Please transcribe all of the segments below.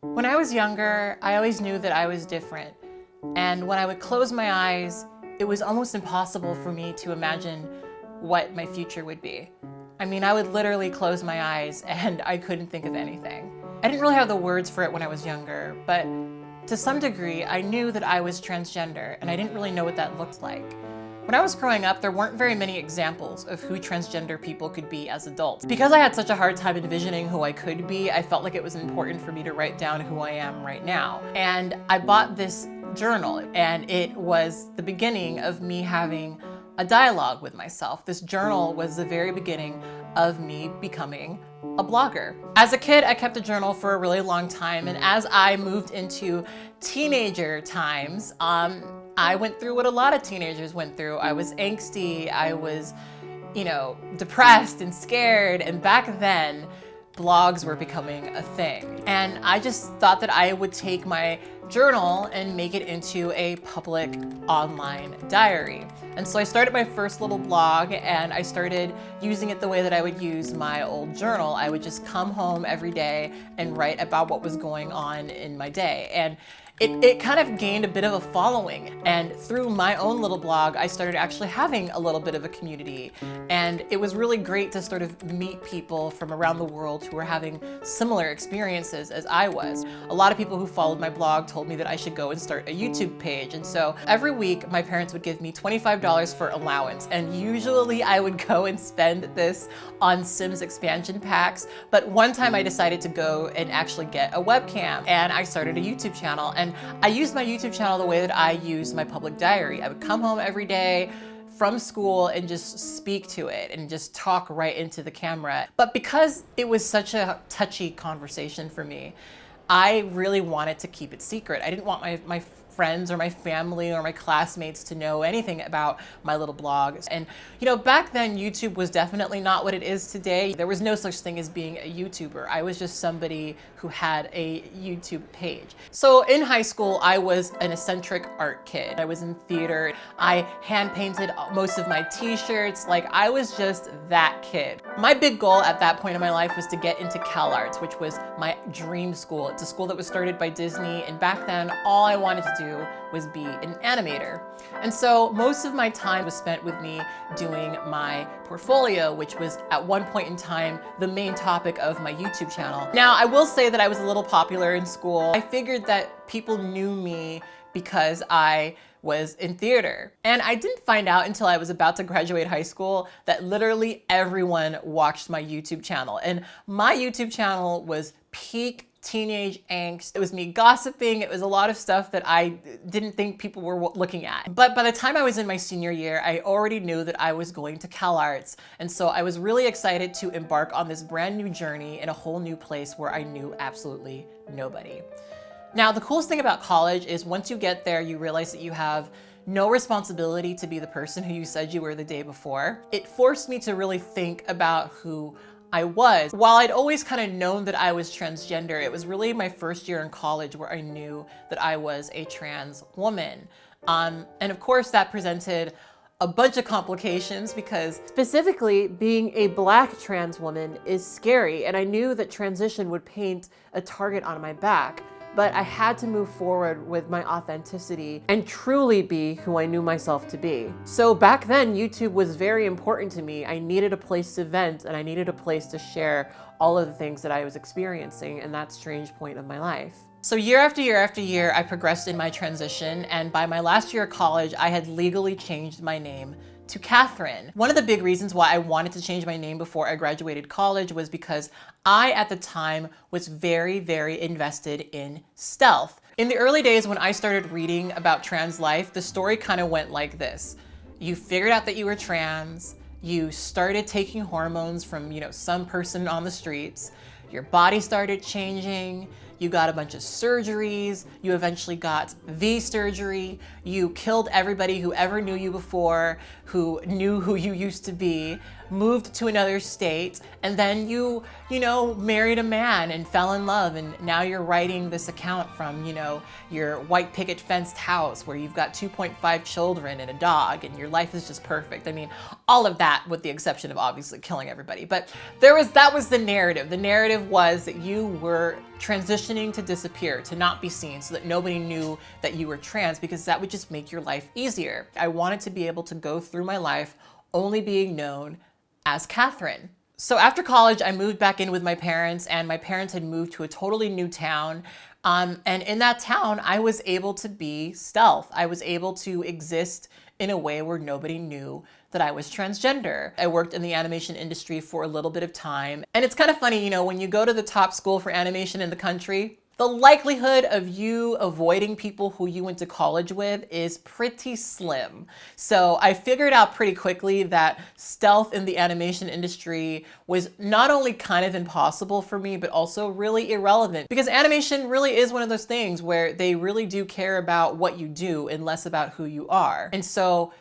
When I was younger, I always knew that I was different. And when I would close my eyes, it was almost impossible for me to imagine what my future would be. I mean, I would literally close my eyes and I couldn't think of anything. I didn't really have the words for it when I was younger, but to some degree, I knew that I was transgender and I didn't really know what that looked like. When I was growing up, there weren't very many examples of who transgender people could be as adults. Because I had such a hard time envisioning who I could be, I felt like it was important for me to write down who I am right now. And I bought this journal, and it was the beginning of me having a dialogue with myself. This journal was the very beginning of me becoming a blogger. As a kid, I kept a journal for a really long time, and as I moved into teenager times, I went through what a lot of teenagers went through. I was angsty, I was, depressed and scared, and back then, blogs were becoming a thing. And I just thought that I would take my journal and make it into a public online diary. And so I started my first little blog, and I started using it the way that I would use my old journal. I would just come home every day and write about what was going on in my day. And it kind of gained a bit of a following. And through my own little blog, I started actually having a little bit of a community. And it was really great to sort of meet people from around the world who were having similar experiences as I was. A lot of people who followed my blog told me that I should go and start a YouTube page. And so every week, my parents would give me $25 for allowance. And usually I would go and spend this on Sims expansion packs. But one time I decided to go and actually get a webcam, and I started a YouTube channel. And I used my YouTube channel the way that I used my public diary. I would come home every day from school and just speak to it and just talk right into the camera. But because it was such a touchy conversation for me, I really wanted to keep it secret. I didn't want my friends or my family or my classmates to know anything about my little blog. And back then YouTube was definitely not what it is today. There was no such thing as being a YouTuber. I was just somebody who had a YouTube page. So in high school, I was an eccentric art kid. I was in theater. I hand painted most of my t-shirts. Like, I was just that kid. My big goal at that point in my life was to get into CalArts, which was my dream school. It's a school that was started by Disney, and back then all I wanted to do was be an animator. And so most of my time was spent with me doing my portfolio, which was at one point in time the main topic of my YouTube channel. Now, I will say that I was a little popular in school. I figured that people knew me because I was in theater. And I didn't find out until I was about to graduate high school that literally everyone watched my YouTube channel. And my YouTube channel was peak teenage angst. It was me gossiping. It was a lot of stuff that I didn't think people were looking at. But by the time I was in my senior year, I already knew that I was going to CalArts. And so I was really excited to embark on this brand new journey in a whole new place where I knew absolutely nobody. Now, the coolest thing about college is once you get there, you realize that you have no responsibility to be the person who you said you were the day before. It forced me to really think about who I was. While I'd always kind of known that I was transgender, it was really my first year in college where I knew that I was a trans woman. And of course that presented a bunch of complications because specifically being a Black trans woman is scary, and I knew that transition would paint a target on my back. But I had to move forward with my authenticity and truly be who I knew myself to be. So back then, YouTube was very important to me. I needed a place to vent, and I needed a place to share all of the things that I was experiencing in that strange point of my life. So year after year after year, I progressed in my transition, and by my last year of college, I had legally changed my name to Catherine. One of the big reasons why I wanted to change my name before I graduated college was because I, at the time, was very, very invested in stealth. In the early days when I started reading about trans life, the story kind of went like this. You figured out that you were trans, you started taking hormones from, some person on the streets, your body started changing, you got a bunch of surgeries, you eventually got V surgery, you killed everybody who ever knew you before, who knew who you used to be, moved to another state, and then you married a man and fell in love, and now you're writing this account from, your white picket fenced house where you've got 2.5 children and a dog, and your life is just perfect. I mean, all of that with the exception of obviously killing everybody. But that was the narrative. The narrative was that you were transitioning to disappear, to not be seen, so that nobody knew that you were trans, because that would just make your life easier. I wanted to be able to go through my life only being known as Catherine. So after college, I moved back in with my parents, and my parents had moved to a totally new town. And in that town, I was able to be stealth. I was able to exist in a way where nobody knew that I was transgender. I worked in the animation industry for a little bit of time. And it's kind of funny, when you go to the top school for animation in the country, the likelihood of you avoiding people who you went to college with is pretty slim. So I figured out pretty quickly that stealth in the animation industry was not only kind of impossible for me, but also really irrelevant, because animation really is one of those things where they really do care about what you do and less about who you are. And so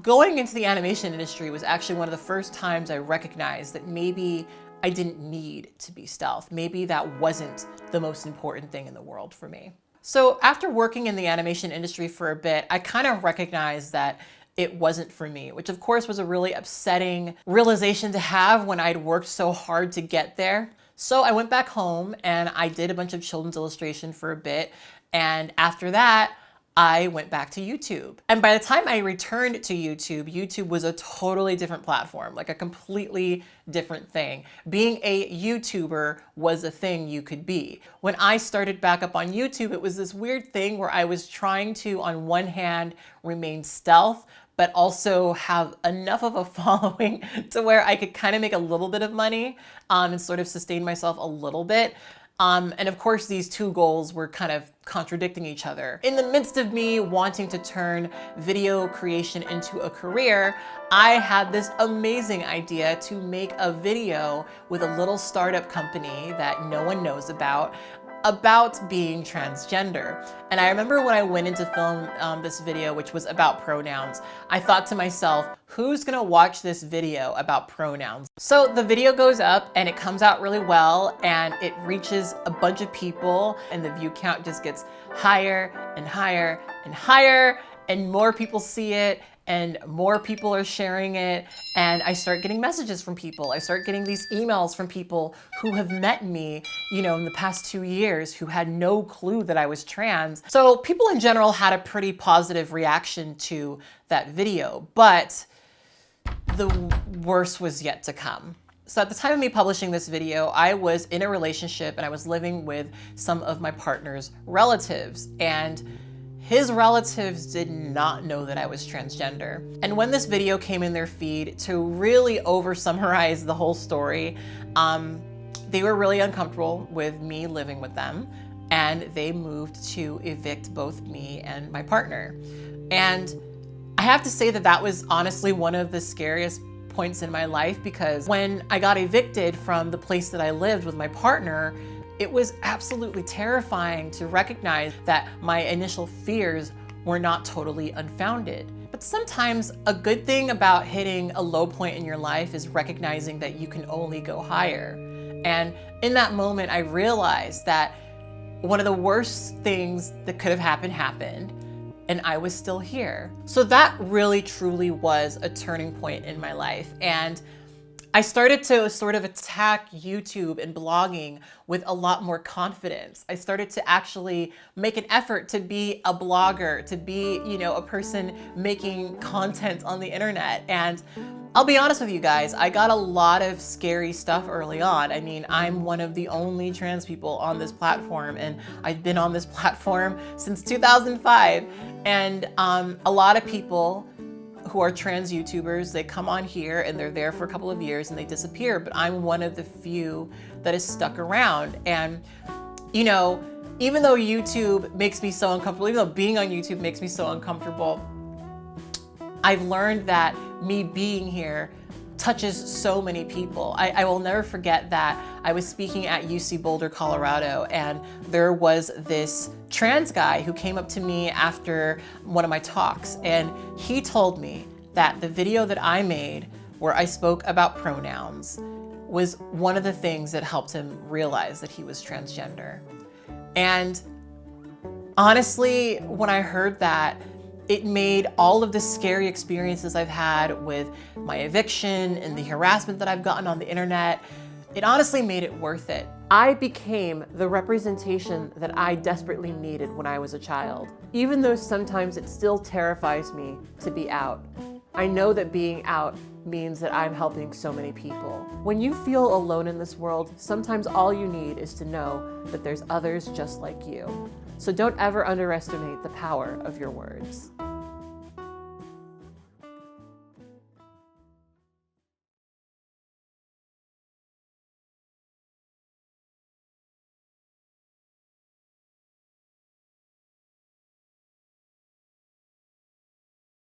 going into the animation industry was actually one of the first times I recognized that maybe I didn't need to be stealth. Maybe that wasn't the most important thing in the world for me. So after working in the animation industry for a bit, I kind of recognized that it wasn't for me, which of course was a really upsetting realization to have when I'd worked so hard to get there. So I went back home and I did a bunch of children's illustration for a bit. And after that, I went back to YouTube. And by the time I returned to YouTube, YouTube was a totally different platform, like a completely different thing. Being a YouTuber was a thing you could be. When I started back up on YouTube, it was this weird thing where I was trying to, on one hand, remain stealth, but also have enough of a following to where I could kind of make a little bit of money and sort of sustain myself a little bit. And of course, these two goals were kind of contradicting each other. In the midst of me wanting to turn video creation into a career, I had this amazing idea to make a video with a little startup company that no one knows about being transgender. And I remember when I went into film this video, which was about pronouns, I thought to myself, who's gonna watch this video about pronouns? So the video goes up and it comes out really well and it reaches a bunch of people and the view count just gets higher and higher and higher, and more people see it and more people are sharing it, and I start getting messages from people. I start getting these emails from people who have met me, in the past 2 years, who had no clue that I was trans. So people in general had a pretty positive reaction to that video, but the worst was yet to come. So at the time of me publishing this video, I was in a relationship and I was living with some of my partner's relatives, and his relatives did not know that I was transgender. And when this video came in their feed, to really over summarize the whole story, they were really uncomfortable with me living with them, and they moved to evict both me and my partner. And I have to say that that was honestly one of the scariest points in my life, because when I got evicted from the place that I lived with my partner, it was absolutely terrifying to recognize that my initial fears were not totally unfounded. But sometimes a good thing about hitting a low point in your life is recognizing that you can only go higher. And in that moment, I realized that one of the worst things that could have happened, and I was still here. So that really truly was a turning point in my life. And I started to sort of attack YouTube and blogging with a lot more confidence. I started to actually make an effort to be a blogger, to be, a person making content on the internet. And I'll be honest with you guys, I got a lot of scary stuff early on. I mean, I'm one of the only trans people on this platform, and I've been on this platform since 2005. And a lot of people who are trans YouTubers, they come on here and they're there for a couple of years and they disappear, but I'm one of the few that is stuck around. And, even though YouTube makes me so uncomfortable, even though being on YouTube makes me so uncomfortable, I've learned that me being here touches so many people. I will never forget that I was speaking at UC Boulder, Colorado, and there was this trans guy who came up to me after one of my talks, and he told me that the video that I made where I spoke about pronouns was one of the things that helped him realize that he was transgender. And honestly, when I heard that, it made all of the scary experiences I've had with my eviction and the harassment that I've gotten on the internet, it honestly made it worth it. I became the representation that I desperately needed when I was a child. Even though sometimes it still terrifies me to be out, I know that being out means that I'm helping so many people. When you feel alone in this world, sometimes all you need is to know that there's others just like you. So don't ever underestimate the power of your words.